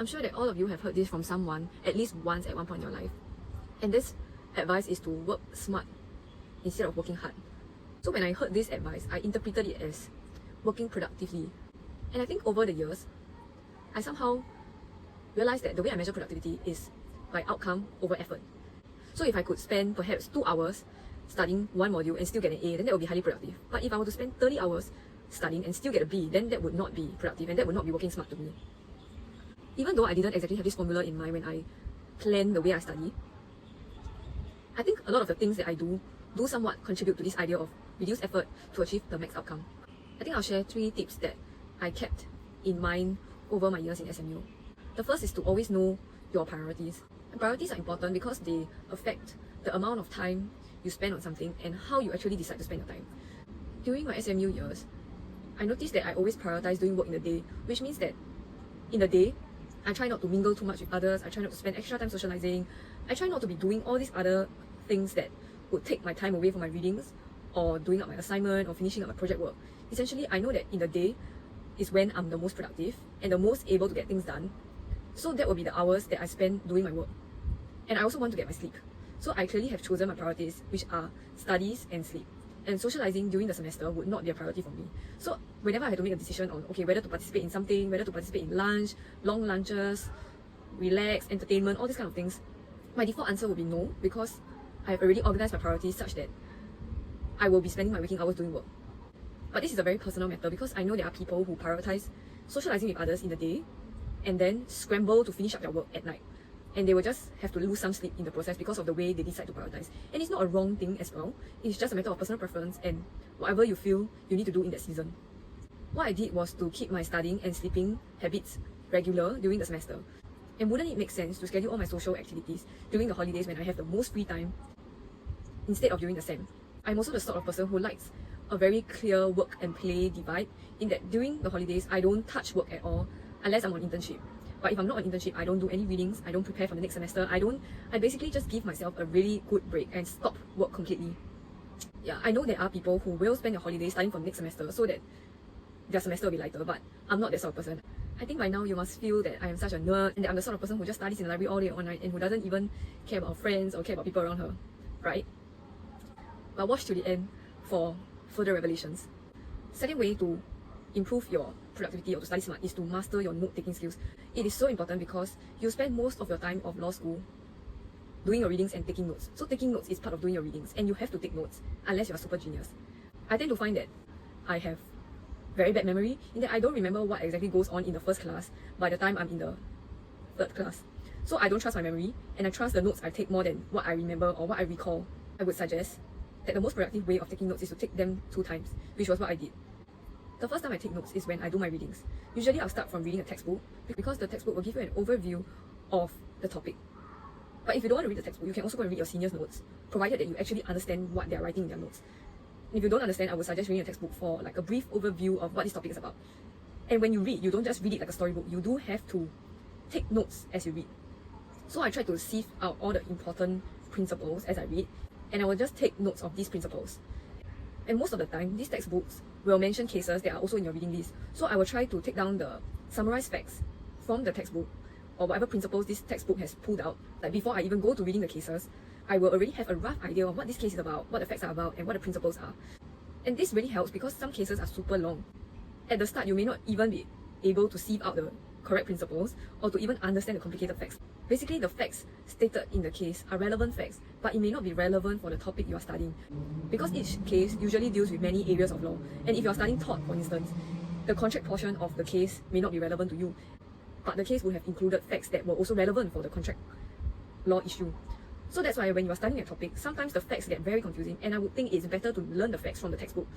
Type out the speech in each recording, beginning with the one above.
I'm sure that all of you have heard this from someone at least once at one point in your life. And this advice is to work smart instead of working hard. So when I heard this advice, I interpreted it as working productively. And I think over the years, I somehow realized that the way I measure productivity is by outcome over effort. So if I could spend perhaps 2 hours studying one module and still get an A, then that would be highly productive. But if I were to spend 30 hours studying and still get a B, then that would not be productive and that would not be working smart to me. Even though I didn't exactly have this formula in mind when I plan the way I study, I think a lot of the things that I do somewhat contribute to this idea of reduced effort to achieve the max outcome. I think I'll share 3 tips that I kept in mind over my years in SMU. The first is to always know your priorities. And priorities are important because they affect the amount of time you spend on something and how you actually decide to spend your time. During my SMU years, I noticed that I always prioritize doing work in the day, which means that in the day, I try not to mingle too much with others, I try not to spend extra time socializing, I try not to be doing all these other things that would take my time away from my readings or doing up my assignment or finishing up my project work. Essentially, I know that in the day is when I'm the most productive and the most able to get things done. So that will be the hours that I spend doing my work. And I also want to get my sleep. So I clearly have chosen my priorities, which are studies and sleep. And socializing during the semester would not be a priority for me. So whenever I had to make a decision on, okay, whether to participate in something, whether to participate in lunch, long lunches, relax, entertainment, all these kind of things, my default answer would be no, because I have already organized my priorities such that I will be spending my waking hours doing work. But this is a very personal matter because I know there are people who prioritize socializing with others in the day and then scramble to finish up their work at night. And they will just have to lose some sleep in the process because of the way they decide to prioritize. And it's not a wrong thing as well. It's just a matter of personal preference and whatever you feel you need to do in that season. What I did was to keep my studying and sleeping habits regular during the semester. And wouldn't it make sense to schedule all my social activities during the holidays when I have the most free time instead of during the sem? I'm also the sort of person who likes a very clear work and play divide, in that during the holidays I don't touch work at all unless I'm on internship. But if I'm not on internship, I don't do any readings, I don't prepare for the next semester, I basically just give myself a really good break and stop work completely. Yeah, I know there are people who will spend their holidays studying for the next semester so that their semester will be lighter, but I'm not that sort of person. I think by now you must feel that I am such a nerd and that I'm the sort of person who just studies in the library all day all night and who doesn't even care about friends or care about people around her, right? But watch till the end for further revelations. Second way to improve your productivity or to study smart is to master your note-taking skills. It is so important because you spend most of your time of law school doing your readings and taking notes. So taking notes is part of doing your readings and you have to take notes unless you are super genius. I tend to find that I have very bad memory in that I don't remember what exactly goes on in the first class by the time I'm in the third class. So I don't trust my memory and I trust the notes I take more than what I remember or what I recall. I would suggest that the most productive way of taking notes is to take them 2 times, which was what I did. The first time I take notes is when I do my readings. Usually I'll start from reading a textbook because the textbook will give you an overview of the topic. But if you don't want to read the textbook, you can also go and read your seniors' notes, provided that you actually understand what they're writing in their notes. And if you don't understand, I would suggest reading a textbook for like a brief overview of what this topic is about. And when you read, you don't just read it like a storybook, you do have to take notes as you read. So I try to sieve out all the important principles as I read, and I will just take notes of these principles. And most of the time, these textbooks will mention cases that are also in your reading list. So I will try to take down the summarized facts from the textbook or whatever principles this textbook has pulled out. Like before I even go to reading the cases, I will already have a rough idea of what this case is about, what the facts are about, and what the principles are. And this really helps because some cases are super long. At the start, you may not even be able to sieve out the correct principles or to even understand the complicated facts. Basically, the facts stated in the case are relevant facts, but it may not be relevant for the topic you are studying. Because each case usually deals with many areas of law, and if you are studying tort, for instance, the contract portion of the case may not be relevant to you, but the case will have included facts that were also relevant for the contract law issue. So that's why when you are studying a topic, sometimes the facts get very confusing, and I would think it's better to learn the facts from the textbook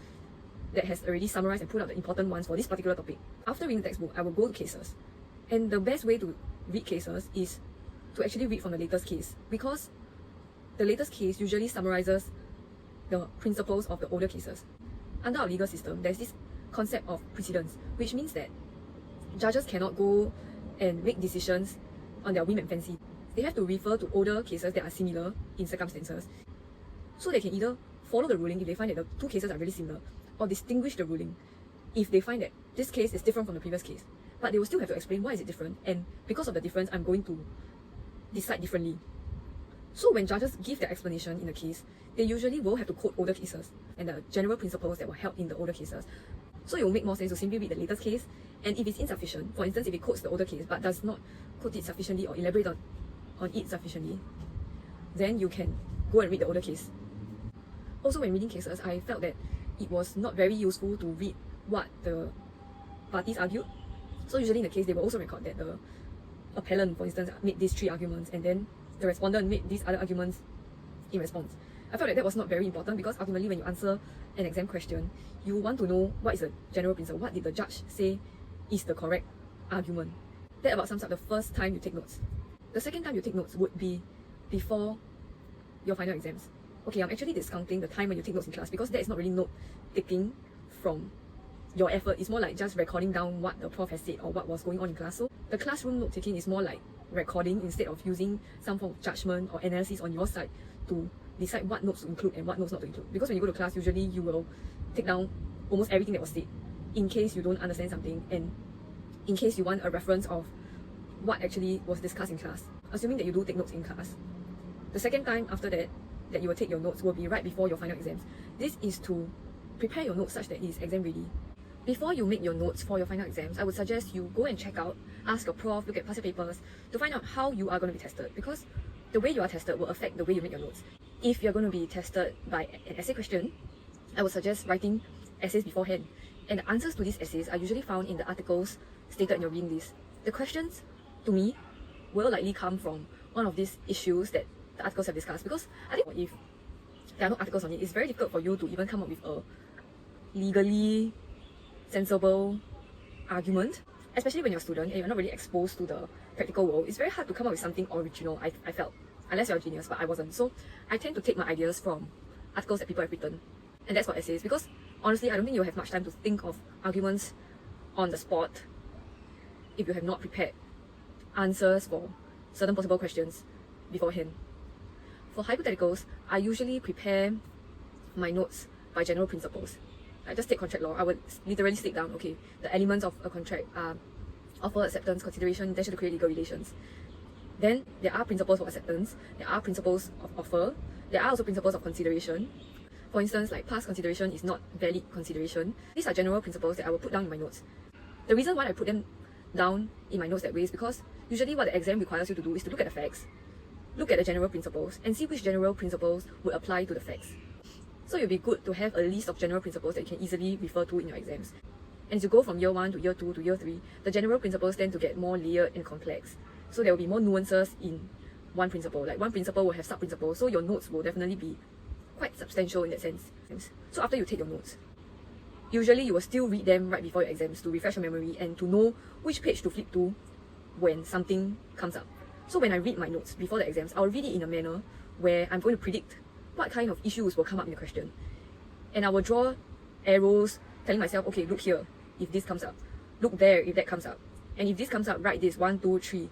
that has already summarized and put out the important ones for this particular topic. After reading the textbook, I will go to cases. And the best way to read cases is to actually read from the latest case, because the latest case usually summarizes the principles of the older cases. Under our legal system, there's this concept of precedence, which means that judges cannot go and make decisions on their whim and fancy. They have to refer to older cases that are similar in circumstances, so they can either follow the ruling if they find that the 2 cases are really similar, or distinguish the ruling if they find that this case is different from the previous case. but they will still have to explain why is it different, and because of the difference, I'm going to decide differently. So when judges give their explanation in a case, they usually will have to quote older cases and the general principles that were held in the older cases. So it will make more sense to simply read the latest case, and if it's insufficient, for instance, if it quotes the older case but does not quote it sufficiently or elaborate on it sufficiently, then you can go and read the older case. Also, when reading cases, I felt that it was not very useful to read what the parties argued. So usually in the case, they will also record that the appellant, for instance, made these 3 arguments, and then the respondent made these other arguments in response. I felt that was not very important, because ultimately when you answer an exam question, you want to know what is the general principle, what did the judge say is the correct argument. That about sums up the first time you take notes. The second time you take notes would be before your final exams. Okay, I'm actually discounting the time when you take notes in class, because that is not really note taking from your effort. It's more like just recording down what the prof has said or what was going on in class. So the classroom note taking is more like recording instead of using some form of judgment or analysis on your side to decide what notes to include and what notes not to include. Because when you go to class, usually you will take down almost everything that was said in case you don't understand something, and in case you want a reference of what actually was discussed in class, assuming that you do take notes in class. The second time after that you will take your notes will be right before your final exams. This is to prepare your notes such that it is exam ready. Before you make your notes for your final exams, I would suggest you go and check out, ask your prof, look at past papers to find out how you are going to be tested, because the way you are tested will affect the way you make your notes. If you're going to be tested by an essay question, I would suggest writing essays beforehand, and the answers to these essays are usually found in the articles stated in your reading list. The questions, to me, will likely come from one of these issues that the articles have discussed, because I think if there are no articles on it, it's very difficult for you to even come up with a legally sensible argument, especially when you're a student and you're not really exposed to the practical world. It's very hard to come up with something original, I felt, unless you're a genius, but I wasn't. So I tend to take my ideas from articles that people have written, and that's for essays, because honestly, I don't think you'll have much time to think of arguments on the spot if you have not prepared answers for certain possible questions beforehand. For hypotheticals, I usually prepare my notes by general principles. I just take contract law. I would literally stick down, okay, the elements of a contract are offer, acceptance, consideration, intention to create legal relations. Then there are principles of acceptance, there are principles of offer, there are also principles of consideration. For instance, like past consideration is not valid consideration. These are general principles that I will put down in my notes. The reason why I put them down in my notes that way is because usually what the exam requires you to do is to look at the facts, look at the general principles, and see which general principles would apply to the facts. So it would be good to have a list of general principles that you can easily refer to in your exams. And as you go from year 1 to year 2 to year 3, the general principles tend to get more layered and complex. So there will be more nuances in one principle. Like one principle will have sub-principles, so your notes will definitely be quite substantial in that sense. So after you take your notes, usually you will still read them right before your exams to refresh your memory and to know which page to flip to when something comes up. So when I read my notes before the exams, I'll read it in a manner where I'm going to predict what kind of issues will come up in the question. And I will draw arrows telling myself, okay, look here if this comes up, look there if that comes up, and if this comes up, write this 1, 2, 3.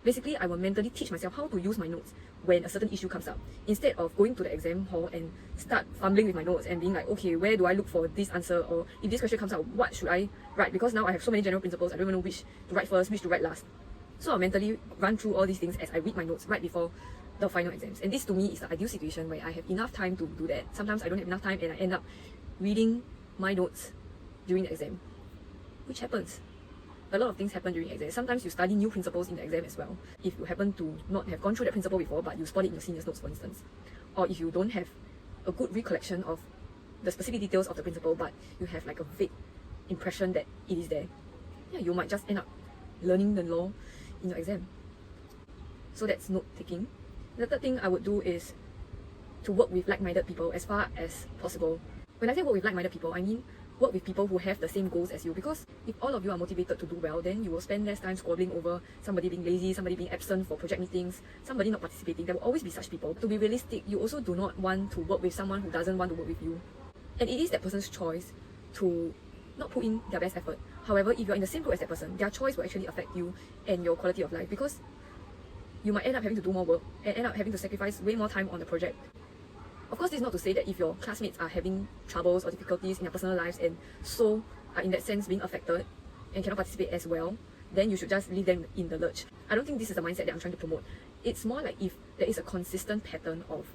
Basically, I will mentally teach myself how to use my notes when a certain issue comes up, instead of going to the exam hall and start fumbling with my notes and being like, okay, where do I look for this answer, or if this question comes up, what should I write? Because now I have so many general principles, I don't even know which to write first, which to write last. So I'll mentally run through all these things as I read my notes right before the final exams. And this to me is the ideal situation where I have enough time to do that. Sometimes I don't have enough time and I end up reading my notes during the exam, which happens. A lot of things happen during exams. Sometimes you study new principles in the exam as well. If you happen to not have gone through that principle before, but you spot it in your senior's notes, for instance. Or if you don't have a good recollection of the specific details of the principle, but you have like a vague impression that it is there, yeah, you might just end up learning the law in your exam. So that's note taking. The third thing I would do is to work with like-minded people as far as possible. When I say work with like-minded people, I mean work with people who have the same goals as you, because if all of you are motivated to do well, then you will spend less time squabbling over somebody being lazy, somebody being absent for project meetings, somebody not participating. There will always be such people. To be realistic, you also do not want to work with someone who doesn't want to work with you. And it is that person's choice to not put in their best effort. However, if you're in the same group as that person, their choice will actually affect you and your quality of life, because you might end up having to do more work and end up having to sacrifice way more time on the project. Of course, this is not to say that if your classmates are having troubles or difficulties in their personal lives and so are in that sense being affected, and cannot participate as well, then you should just leave them in the lurch. I don't think this is the mindset that I'm trying to promote. It's more like if there is a consistent pattern of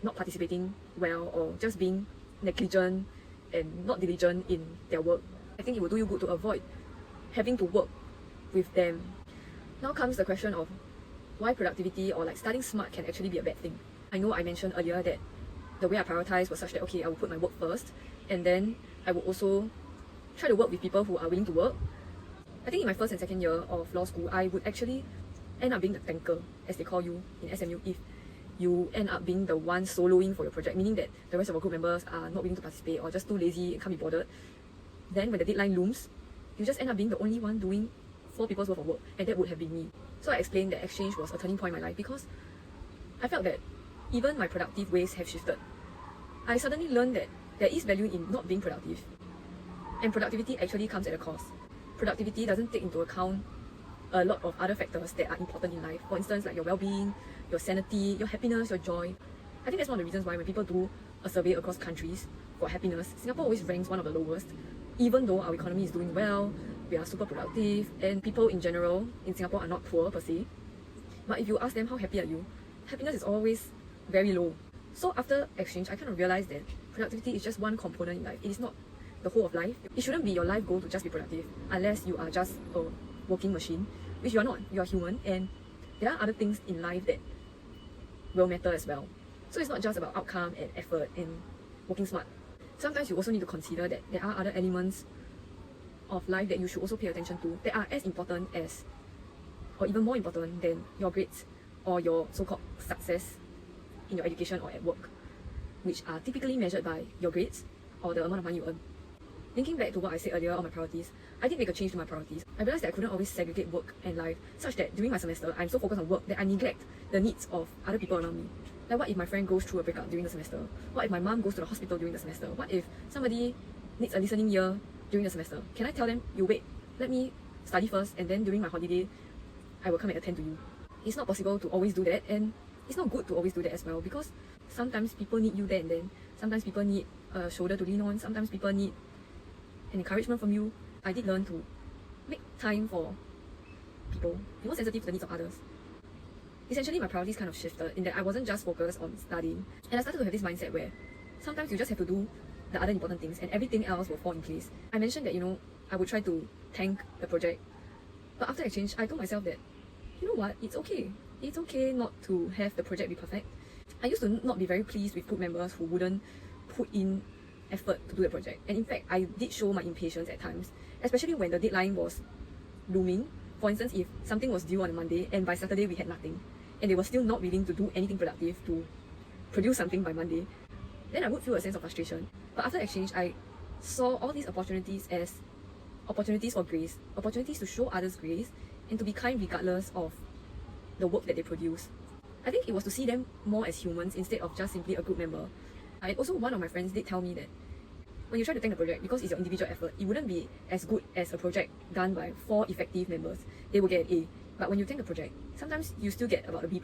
not participating well or just being negligent and not diligent in their work, I think it will do you good to avoid having to work with them. Now comes the question of why productivity or like studying smart can actually be a bad thing. I know I mentioned earlier that the way I prioritize was such that, okay, I will put my work first, and then I will also try to work with people who are willing to work. I think in my first and second year of law school, I would actually end up being the tanker, as they call you in SMU, if you end up being the one soloing for your project, meaning that the rest of our group members are not willing to participate or just too lazy and can't be bothered. Then when the deadline looms, you just end up being the only one doing 4 people's worth of work, and that would have been me. So I explained that exchange was a turning point in my life because I felt that even my productive ways have shifted. I suddenly learned that there is value in not being productive, and productivity actually comes at a cost. Productivity doesn't take into account a lot of other factors that are important in life. For instance, like your well-being, your sanity, your happiness, your joy. I think that's one of the reasons why when people do a survey across countries for happiness, Singapore always ranks one of the lowest, even though our economy is doing well, we are super productive, and people in general in Singapore are not poor per se. But if you ask them how happy are you, happiness is always very low. So after exchange, I kind of realized that productivity is just one component in life. It is not the whole of life. It shouldn't be your life goal to just be productive, unless you are just a working machine, which you are not. You are human, and there are other things in life that will matter as well. So it's not just about outcome and effort and working smart. Sometimes you also need to consider that there are other elements of life that you should also pay attention to that are as important as, or even more important than your grades or your so-called success in your education or at work, which are typically measured by your grades or the amount of money you earn. Thinking back to what I said earlier on my priorities, I did make a change to my priorities. I realized that I couldn't always segregate work and life, such that during my semester, I'm so focused on work that I neglect the needs of other people around me. Like, what if my friend goes through a breakup during the semester? What if my mom goes to the hospital during the semester? What if somebody needs a listening ear during the semester? Can I tell them, you wait, let me study first, and then during my holiday, I will come and attend to you? It's not possible to always do that, and it's not good to always do that as well, because sometimes people need you there and then. Sometimes people need a shoulder to lean on. Sometimes people need an encouragement from you. I did learn to make time for people, be more sensitive to the needs of others. Essentially, my priorities kind of shifted in that I wasn't just focused on studying, and I started to have this mindset where sometimes you just have to do the other important things and everything else will fall in place. I mentioned that, I would try to tank the project, but after exchange, I told myself that, you know what, it's okay. It's okay not to have the project be perfect. I used to not be very pleased with group members who wouldn't put in effort to do the project. And in fact, I did show my impatience at times, especially when the deadline was looming. For instance, if something was due on a Monday and by Saturday we had nothing, and they were still not willing to do anything productive to produce something by Monday, then I would feel a sense of frustration. But after exchange, I saw all these opportunities as opportunities for grace, opportunities to show others grace, and to be kind regardless of the work that they produce. I think it was to see them more as humans instead of just simply a group member. Also, one of my friends did tell me that when you try to tank the project, because it's your individual effort, it wouldn't be as good as a project done by 4 effective members. They will get an A. But when you tank the project, sometimes you still get about a B+.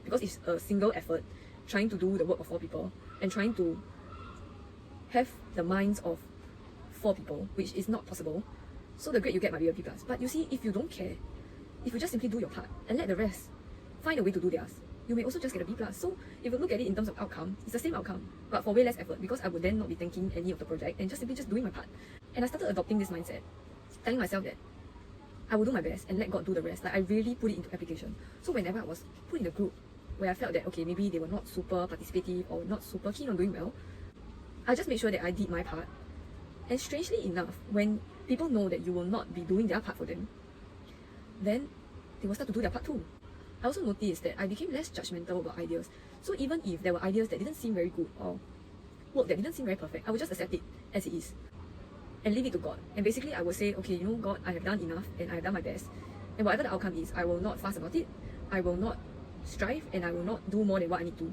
Because it's a single effort, trying to do the work of 4 people, and trying to have the minds of 4 people, which is not possible. So the grade you get might be a B+. But you see, if you don't care, if you just simply do your part and let the rest find a way to do theirs, you may also just get a B+. So if you look at it in terms of outcome, it's the same outcome, but for way less effort, because I would then not be tanking any of the project and just simply doing my part. And I started adopting this mindset, telling myself that I will do my best and let God do the rest. Like, I really put it into application. So whenever I was put in a group where I felt that, okay, maybe they were not super participative or not super keen on doing well, I just made sure that I did my part. And strangely enough, when people know that you will not be doing their part for them, then they will start to do their part too. I also noticed that I became less judgmental about ideas. So even if there were ideas that didn't seem very good or work that didn't seem very perfect, I would just accept it as it is and leave it to God. And basically I would say, okay, God, I have done enough and I have done my best. And whatever the outcome is, I will not fuss about it. I will not strive, and I will not do more than what I need to.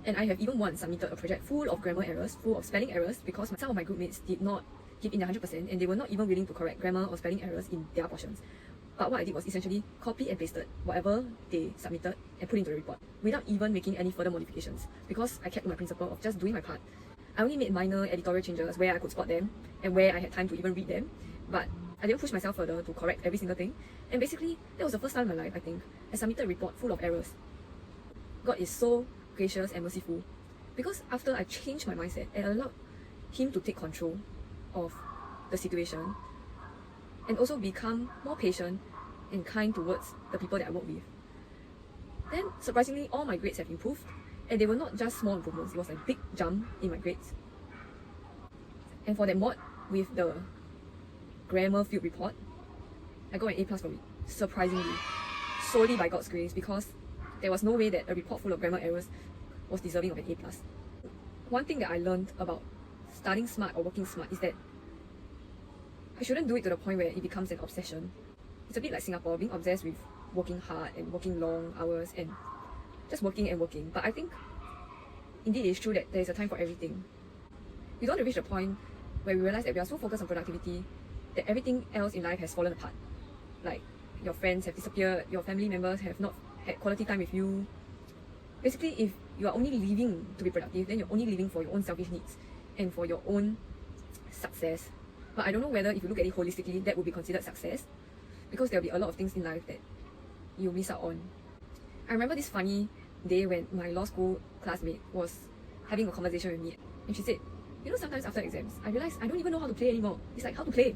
And I have even once submitted a project full of grammar errors, full of spelling errors, because some of my group mates did not give in their 100% and they were not even willing to correct grammar or spelling errors in their portions. But what I did was essentially copy and pasted whatever they submitted and put into the report without even making any further modifications, because I kept to my principle of just doing my part. I only made minor editorial changes where I could spot them and where I had time to even read them, but I didn't push myself further to correct every single thing. And basically, that was the first time in my life, I think, I submitted a report full of errors. God is so gracious and merciful, because after I changed my mindset and allowed Him to take control of the situation, and also become more patient and kind towards the people that I work with, then surprisingly, all my grades have improved, and they were not just small improvements, it was a big jump in my grades. And for that mod with the grammar field report, I got an A+ for it, surprisingly, solely by God's grace, because there was no way that a report full of grammar errors was deserving of an A+. One thing that I learned about studying smart or working smart is that I shouldn't do it to the point where it becomes an obsession. It's a bit like Singapore, being obsessed with working hard and working long hours and just working and working. But I think indeed it's true that there is a time for everything. We don't want to reach the point where we realize that we are so focused on productivity that everything else in life has fallen apart. Like your friends have disappeared, your family members have not had quality time with you. Basically, if you are only living to be productive, then you're only living for your own selfish needs and for your own success. But I don't know whether if you look at it holistically, that would be considered success, because there'll be a lot of things in life that you miss out on. I remember this funny day when my law school classmate was having a conversation with me, and she said, you know, sometimes after exams, I realized I don't even know how to play anymore. It's like, how to play?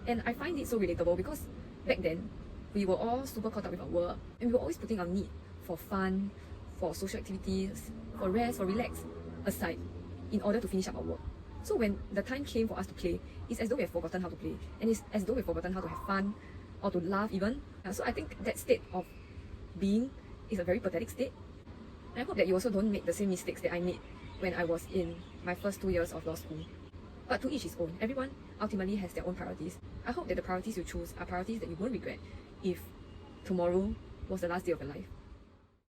And I find it so relatable, because back then, we were all super caught up with our work, and we were always putting our need for fun, for social activities, for rest, for relax aside in order to finish up our work. So when the time came for us to play, it's as though we have forgotten how to play, and it's as though we've forgotten how to have fun or to laugh even. So I think that state of being is a very pathetic state. And I hope that you also don't make the same mistakes that I made when I was in my first 2 years of law school. But to each his own. Everyone ultimately has their own priorities. I hope that the priorities you choose are priorities that you won't regret if tomorrow was the last day of your life.